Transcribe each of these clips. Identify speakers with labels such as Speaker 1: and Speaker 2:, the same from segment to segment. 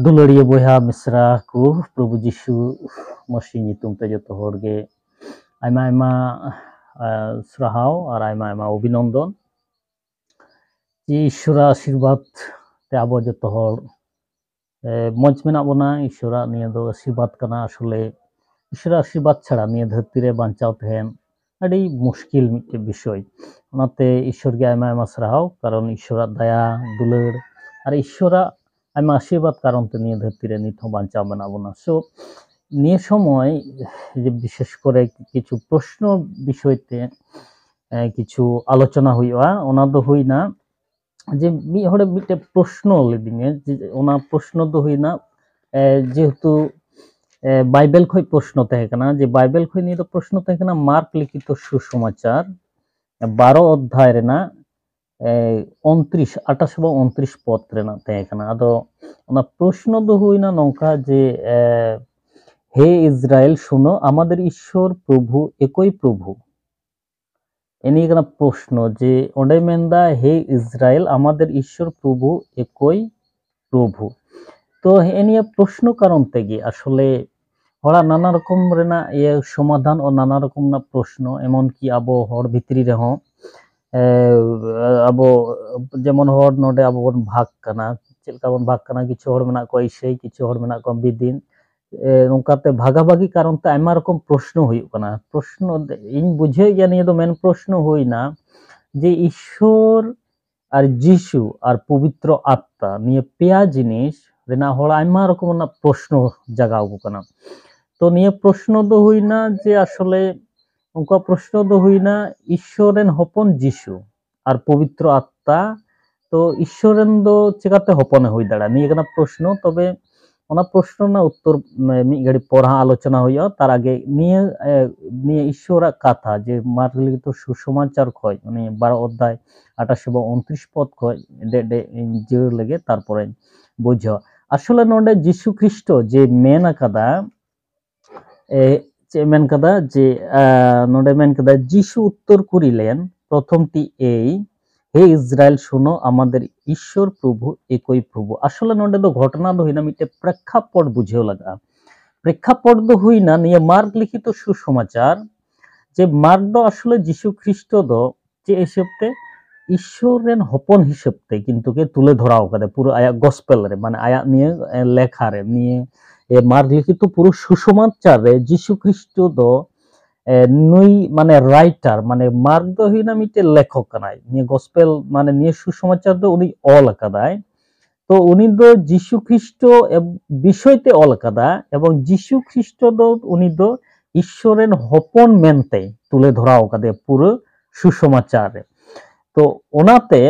Speaker 1: दुलड़िया बहा मिश्रा को प्रभु जीशु मसीह ᱧᱩᱛᱩᱢ ᱛᱮ ᱡᱚᱛᱚ ᱦᱚᱲ ᱜᱮ ᱟᱭᱢᱟ ᱟᱭᱢᱟ ᱥᱨᱟᱦᱟᱣ ᱟᱨ ᱟᱭᱢᱟ ᱟᱭᱢᱟ অভিনন্দন যে ঈশ্বরের আশীর্বাদ তে আবো যত হড় মঞ্চ মেনা বনা ঈশ্বরের নিয়ে দো আশীর্বাদ কানা আসলে ঈশ্বরের আশীর্বাদ ছাড়া নিয়ে ধরতি রে বাঁচাও তেহেন আডি মুশকিল মিটে বিষয় ওনাতে ঈশ্বরকে আয়মা আয়মা সরাও কারণ ঈশ্বরের দয়া দুলার আর ঈশ্বরা আয়মা আশীর্বাদ কারণ তে নিয়ে ধরতি রে নিথ বাঁচাও মেনা বনা সো নিয়ে সময় যে বিশেষ করে কিছু প্রশ্ন বিষয়তে কিছু আলোচনা হইয়া ওনা দো হই না যে মি হড়ে মিটে প্রশ্ন লিদিনে যে ওনা প্রশ্ন দো হই না যেহেতু বাইবেল খই প্রশ্ন তাহে কানা যে বাইবেল খই নিয়ে তো প্রশ্ন তাহে কানা মার্ক লিখিত সুসমাচার 12 অধ্যায় রে না 29 28 এবং 29 পদ রে না তাহে কানা আদো ওনা প্রশ্ন দো হই না নৌকা যে হে ইসরায়েল শুনো আমাদের ঈশ্বর প্রভু একই প্রভু এনি কানা প্রশ্ন যে ওডে মেন্দা হে ইসরায়েল আমাদের ঈশ্বর প্রভু একই প্রভু তো এনি প্রশ্ন কারণ তেগি আসলে হড়া নানা রকম রেনা এ সমাধান ও নানা রকম না প্রশ্ন এমন কি আবো হড় ভিতরি রে হো আবো যেমন হড় নডে আবো বন ভাগ কানা চেলকা বন ভাগ কানা কিছু হড় মেনা কই সেই কিছু হড় মেনা কম বিদিন নৌকাতে ভাগাভাগি কারণ তে আইমা রকম প্রশ্ন হইউ কানা প্রশ্ন ইন বুঝে গিয়া নিয়ে তো মেন প্রশ্ন হই না যে ঈশ্বর আর যিশু আর পবিত্র আত্মা নিয়ে পেয়া জিনিস রেনা হড় আইমা রকম না প্রশ্ন জাগাও কানা তো নিয়ে প্রশ্ন তো হই না যে আসলে উনকা প্রশ্ন তো হই না ঈশ্বরেন হপন যিশু আর পবিত্র আত্মা তো ঈশ্বরেন দো চেকাতে হপনে হই দাঁড়া নিয়ে কানা প্রশ্ন তবে ওনা প্রশ্ন না উত্তর মি গাড়ি পড়া আলোচনা হইয়া তার আগে নিয়ে নিয়ে ঈশ্বরের কথা যে মার্ক লিখিত সুসমাচার কয় মানে 12 অধ্যায় 28 এবং 29 পদ কয় ডে যে লাগে তারপরে বুঝো আসলে নডে যিশু খ্রিস্ট যে মেন আকাদা মেন কাদা যে নডে মেন কাদা যিশু উত্তর করিলেন প্রথমটি এই হে ইসরায়েল শুনো আমাদের ঈশ্বর প্রভু একই প্রভু আসলে নডে তো ঘটনা দো হইনা মিটে প্রেক্ষাপট বুঝেও লাগা প্রেক্ষাপট দো হই না নিয়ে মার্ক লিখিত সুসমাচার যে মার্ক দো আসলে যিশু খ্রিস্ট দো যে হিসেবতে ঈশ্বরের হপন হিসেবতে কিন্তু কে তুলে ধরাও কাদে পুরো আয়া গসপেল রে মানে আয়া নিয়ে লেখা রে নিয়ে মার্ক লিখিত পুরো সুসমাচার রে যিশু খ্রিস্ট দো নই মানে রাইটার মানে মার্ক দো হইনা মিটে লেখক কানাই নিয়ে গসপেল মানে নিয়ে সুসমাচার দো উনি অল কাদায় তো উনি দো যিশু খ্রিস্ট বিষয়তে অল কাদা এবং যিশু খ্রিস্ট দো উনি দো ঈশ্বরের হপন মেনতে তুলে ধরাও কাদে পুরো সুসমাচার তো ওনাতে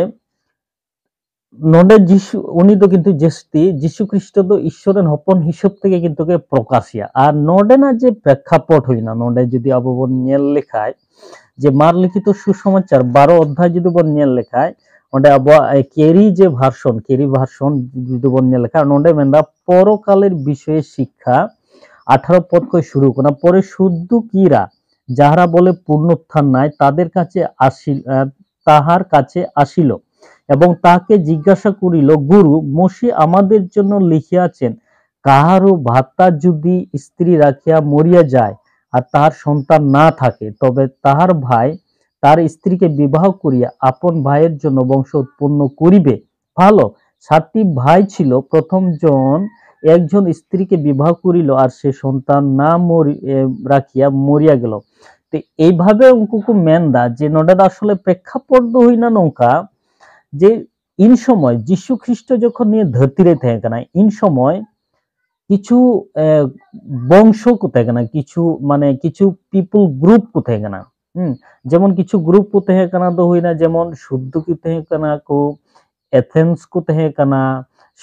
Speaker 1: নডে যিশু উনি তো কিন্তু যেস্তি যিশু খ্রিস্ট তো ঈশ্বরের হপন হিসাব থেকে কিন্তু প্রকাশিয়া আর নডে না যে প্রেক্ষাপট হই না নডে যদি আবো বন নেল লেখায় যে মার লিখিত সুসমাচার 12 অধ্যায় যদি বন নেল লেখায় ওডে আবো কেরি যে ভার্সন যদি বন নেল লেখা নডে মেন্দা পরকালের বিষয়ে শিক্ষা 18 পদ কই শুরু কোনা পরে শুদ্ধ কিরা যাহারা বলে পুনরুত্থান নাই তাদের কাছে তাহার কাছে আসিল এবং তাকে জিজ্ঞাসা করিল গুরু মসি আমাদের জন্য লিখিয়াছেন কাহারও ভাতা যদি স্ত্রী রাখিয়া মরিয়া যায় আর তাহার সন্তান না থাকে তবে তাহার ভাই তার স্ত্রীকে বিবাহ করিয়া আপন ভাইয়ের জন্য বংশ উৎপন্ন করিবে ভালো 7টি ভাই ছিল প্রথম জন একজন স্ত্রীকে বিবাহ করিল আর সে সন্তান না রাখিয়া মরিয়া গেল তো এইভাবে উনকুকু মেন্দা যে নডা আসলে প্রেক্ষাপট হই না নৌকা যে ইন সময় যিশু খ্রিস্ট যখন নিয়ে ধরতিরে থাকে না ইন সময় কিছু বংশ কোথায় না কিছু মানে কিছু পিপল গ্রুপ কোথায় না যেমন কিছু গ্রুপ কোথায় কানা তো হই না যেমন শুদ্ধ কোথায় কানা কো এথেন্স কোথায় কানা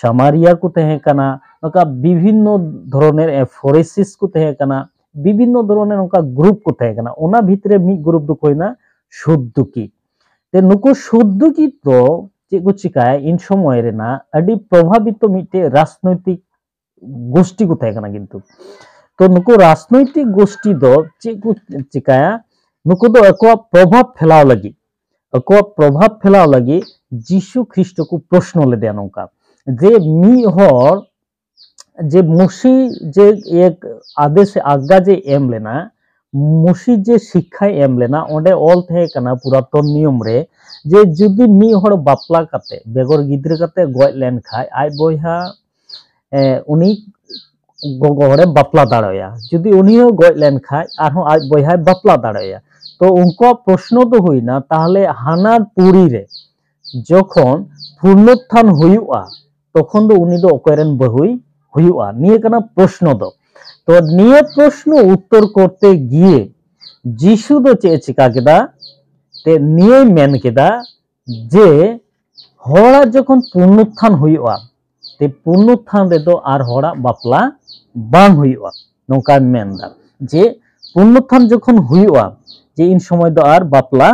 Speaker 1: সামারিয়া কোথায় কানা নকা বিভিন্ন ধরনের ফরেসিস কোথায় কানা বিভিন্ন ধরনের নকা গ্রুপ কোথায় কানা ওনা ভিতরে মি গ্রুপ দো কই না শুদ্ধকি ते नुको शुद्ध की तो चेको चिकाय इन समय रे ना अडी प्रभावित मिटे राजनैतिक गोष्ठी को थे कना किंतु तो नुको राजनैतिक गोष्ठी दो चेको चिकाया नुको दो अको प्रभाव फैलाव लगी जीशु ख्रिस्ट को प्रश्न ले दिया नौका जे मी हर जे मुसी जे एक आदेश आज्ञा जे एम लेना मुसी जे शिक्षा एम लेना ओंडे ऑल थे कना पुरातन नियम रे जे जुदी मी हड़ बापला काते बेगर गिद्रे काते गoj लेन खाय आय बयहा उनी गोगो हड़े बापला दाड़ाया जुदी उनी गoj लेन खाय आरहों आज बयहा बापला दाड़ाया तो उनको प्रश्न तो हुईना ताहले हाना पुरी रे जखन पुनरुत्थान हुयुआ तखन दो उनी दो अकयरेन बहुई हुयुआ निये कना प्रश्न दो तो निये प्रश्न उत्तर करते गिये जीशु दो चे चिका केदा ते निये मेन केदा जे हड़ा जखन पुनरुत्थान हुयुआ ते पुनरुत्थान रे दो आर हड़ा बापला बांग हुयुआ नोंका मेनदा जे पुनरुत्थान जखन हुयुआ जे इन समय दो आर बापला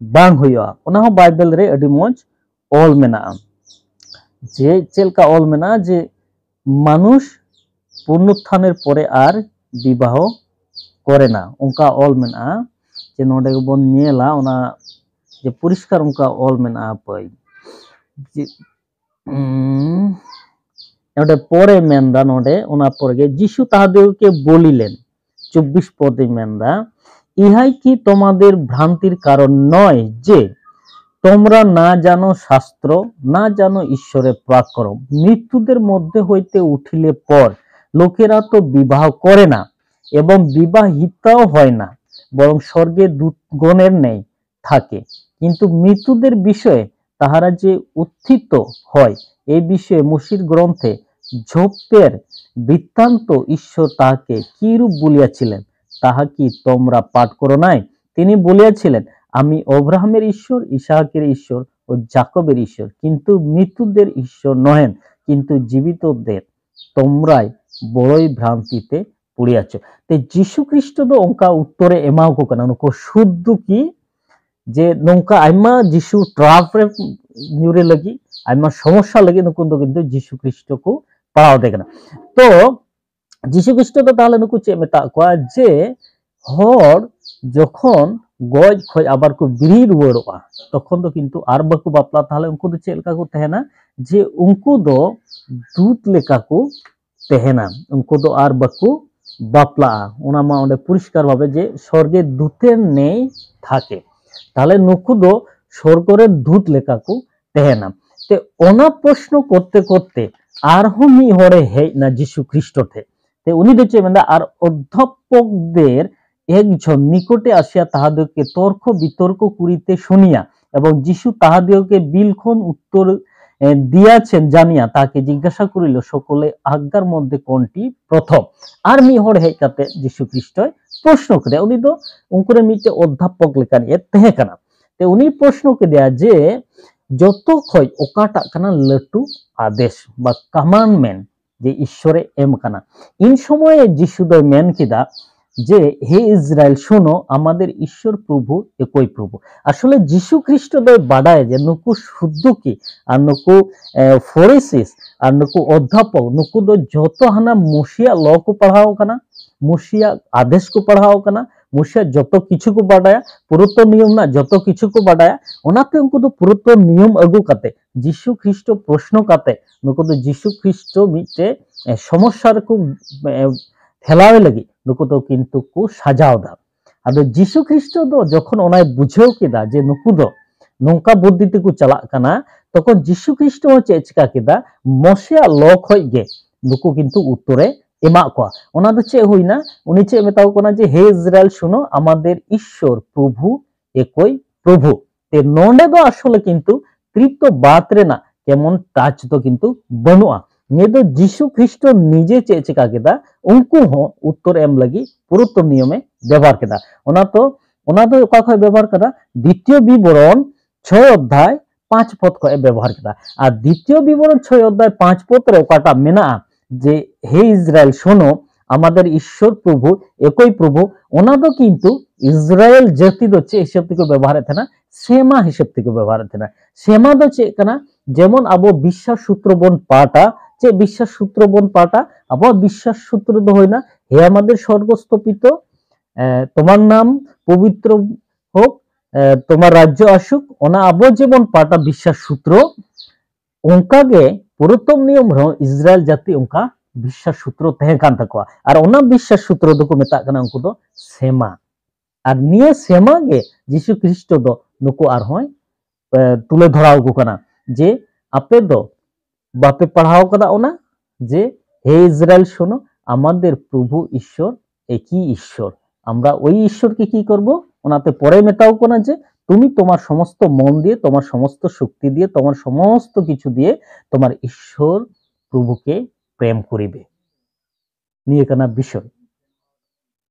Speaker 1: बांग हुयुआ ओना हो बाइबल रे अडी मोज ऑल मेना जे चेलका ऑल मेना जे मानुष पुनरुत्थानेर परे आर विवाह करे ना उनका ऑल मेना जे नोडे बोन नेला ओना जे परिष्कार उनका ऑल मेना पई जे नोडे परे मेनदा नोडे ओना परे जीशु ताहादेरके बलिलेन 24 पदे मेनदा इहाई कि तोमादेर भ्रांतिर कारण नय जे তোমরা না জানো শাস্ত্র না জানো ঈশ্বরের পরাক্রম মৃত্যুদের মধ্যে হইতে উঠিলে পর লোকেরা তো বিবাহ করে না এবং বিবাহিতাও হয় না বরং স্বর্গে দূতগণের ন্যায় থাকে কিন্তু মৃত্যুদের বিষয়ে তাহারা যে উত্থিত হয় এই বিষয়ে মসির গ্রন্থে ঝোপের বৃত্তান্ত ঈশ্বর তাহাকে কিরূপ বলিয়াছিলেন তাহা কি তোমরা পাঠ করো নাই তিনি বলিয়াছিলেন আমি अब्राहमेर ईश्वर इसाहाकेर ईश्वर और जाकबेर ईश्वर किन्तु मृत्युदेर ईश्वर नहेन किन्तु जीवितदेर तोमराई बड़ई भ्रांतिते पड़ियाछो ते जीशु ख्रिस्ट दो ओंका उत्तरे एमाको काना नुको शुद्ध की जे नोंका आइमा जीशु ट्राफ रे न्यूरे लगी आइमा समस्या लगी नुको दो किन्तु जीशु ख्रिस्ट को पाओ देखना तो जीशु ख्रिस्ट दो ताहले नुको चे मेता कोआ जे हर जखन गज खय आबार को बिरी रुवाड़ोआ तखन दो किन्तु आर बाको बापला ताहले उनको दो चेलका को तहेना जे उनको दो दूत लेका को तहेना उनको दो आर बाको बापला ओना मा ओंडे परिष्कार भावे जे स्वर्गे दूतेर नेय थाके ताहले नुकु दो स्वर्गरे दूत लेका को तहेना ते ओना प्रश्न करते करते आरहो मी हड़े हेजना जीशु ख्रिस्ट ठे ते उनी दो चे मेनदा आर अध्यापकदेर एकजन निकटे आसिया ताहादेरके तर्क बितर्क करिते शुनिया एवं जीशु ताहादेरके बिलक्षण उत्तर दियाछेन जानिया ताके जिज्ञासा करिल सकले आज्ञार मध्य कोनटी प्रथम आर मी हड़ हेज काते जीशु ख्रिस्ट प्रश्न करे उनी दो उनकुरे मिटे अध्यापक लेकानि तहे काना ते उनी प्रश्न केदेया जे जतो खय ओकाटा काना लाटू आदेश बा कमांडमेंट जे ईश्वरे एम काना इन समय जीशु दो मेन केदा जे हे इजराइल शोनो आमादेर ईश्वर प्रभु एकई प्रभु आसले जीशु ख्रिस्ट दो बाडाय जे नुकु शुद्ध की आर नुकु फरिसिस आर नुकु अध्यापक नुकु दो जतो हाना मसिया ल को पढ़ाओ काना मसिया आदेश को पढ़ाओ काना मसिया जतो किछु को बाडाया पुरातन नियम ना जतो किछु को बाडाया ओनाते उनको दो पुरातन नियम अगु काते जीशु ख्रिस्ट प्रश्न काते नुकु दो जीशु ख्रिस्ट मिटे समस्या को फेलावे लगी नुकु दो किन्तु को साजाव दा आदो जीशु ख्रिस्ट दो जखन ओनाय बुझाव केदा जे नुकु दो नोंका बुद्धिते को चला काना तखन जीशु ख्रिस्ट हो चे चिका केदा मसिया ल खय गे नुकु किन्तु उत्तरे एमा को ओना दो चे हुइना उनी चे मेताव कोना जे हे इजराइल शुनो आमादेर ईश्वर प्रभु एकई प्रभु ते नोंडे दो आसले किन्तु तृप्त बात रे ना केमन टाच दो किन्तु बनुआ ने दो जीशु ख्रिस्ट निजे चे चिका केदा उनको हो उत्तर एम लगी पुरातन नियमे व्यवहार केदा ओना दो ओका खय व्यवहार कदा द्वितीय विवरण 6 अध्याय 5 पद खय व्यवहार केदा आ द्वितीय विवरण 6 अध्याय 5 पद रे ओकाटा मेना जे हे इजराइल शोनो आमादेर ईश्वर प्रभु एकई प्रभु ओना दो किन्तु इजराइल जाति दो चे हिसाब थेके व्यवहार थेना सेमा हिसाब थेके व्यवहार थेना सेमा दो चे कना जेमन आबो विश्वास सूत्र बन पाटा चे विश्वास सूत्र बन पाटा अब विश्वास सूत्र दो होइना हे आमादेर स्वर्गस्थ पिता तोमार नाम पवित्र होक तोमार राज्य आसुक ओना आबो जेमन पाटा विश्वास सूत्र ओंका गे पुरातन नियम रहो इजराइल जाति ओंका বিশ্বাস सूत्र तहे कान तकवा और ओना বিশ্বাস सूत्र दो को मेता कना उनको दो सेमा और निये सेमा गे जीशु ख्रिस्ट दो नुको आर होय तुले धराव को कना जे आपे दो बापे पढ़ाओ कदा ओना जे हे इजराइल शोनो आमादेर प्रभु ईश्वर একই ঈশ্বর আমরা ওই ঈশ্বরকে কি করব ওনাতে পরে মেতাও কোনা যে তুমি তোমার সমস্ত মন দিয়ে তোমার সমস্ত শক্তি দিয়ে তোমার সমস্ত কিছু দিয়ে তোমার ঈশ্বর প্রভুকে প্রেম করিবে নিয়ে কানা বিষয়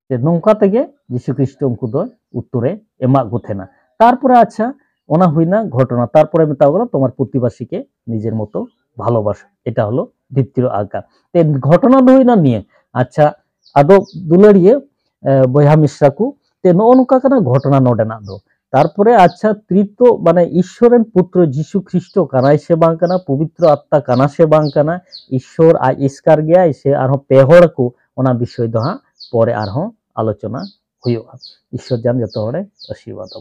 Speaker 1: যে নৌকা থেকে যীশু খ্রিস্ট উনকু দ উত্তরে এমা গোথে না তারপরে আচ্ছা ওনা হই না ঘটনা তারপরে মেতাও কোনা তোমার প্রতিবাসীকে নিজের মতো ভালোবাসো এটা হলো দ্বিতীয় আজ্ঞা তে ঘটনা দই না নিয়ে আচ্ছা আদো দুলাড়িয়ে বইহা মিশ্রাকু তে নৌকা কানা ঘটনা নডে না দো তারপরে আচ্ছা তৃতীয় মানে ঈশ্বরের পুত্র যীশু খ্রিস্ট কানাই সে বাং কানা পবিত্র আত্মা কানা সে বাং কানা ঈশ্বর আই ইস্কার গিয়া সে আর পেহড়কু ওনা বিষয় দো হা পরে আর আলোচনা হুয়ুগা ঈশ্বর জান যত হড়ে আশীর্বাদ।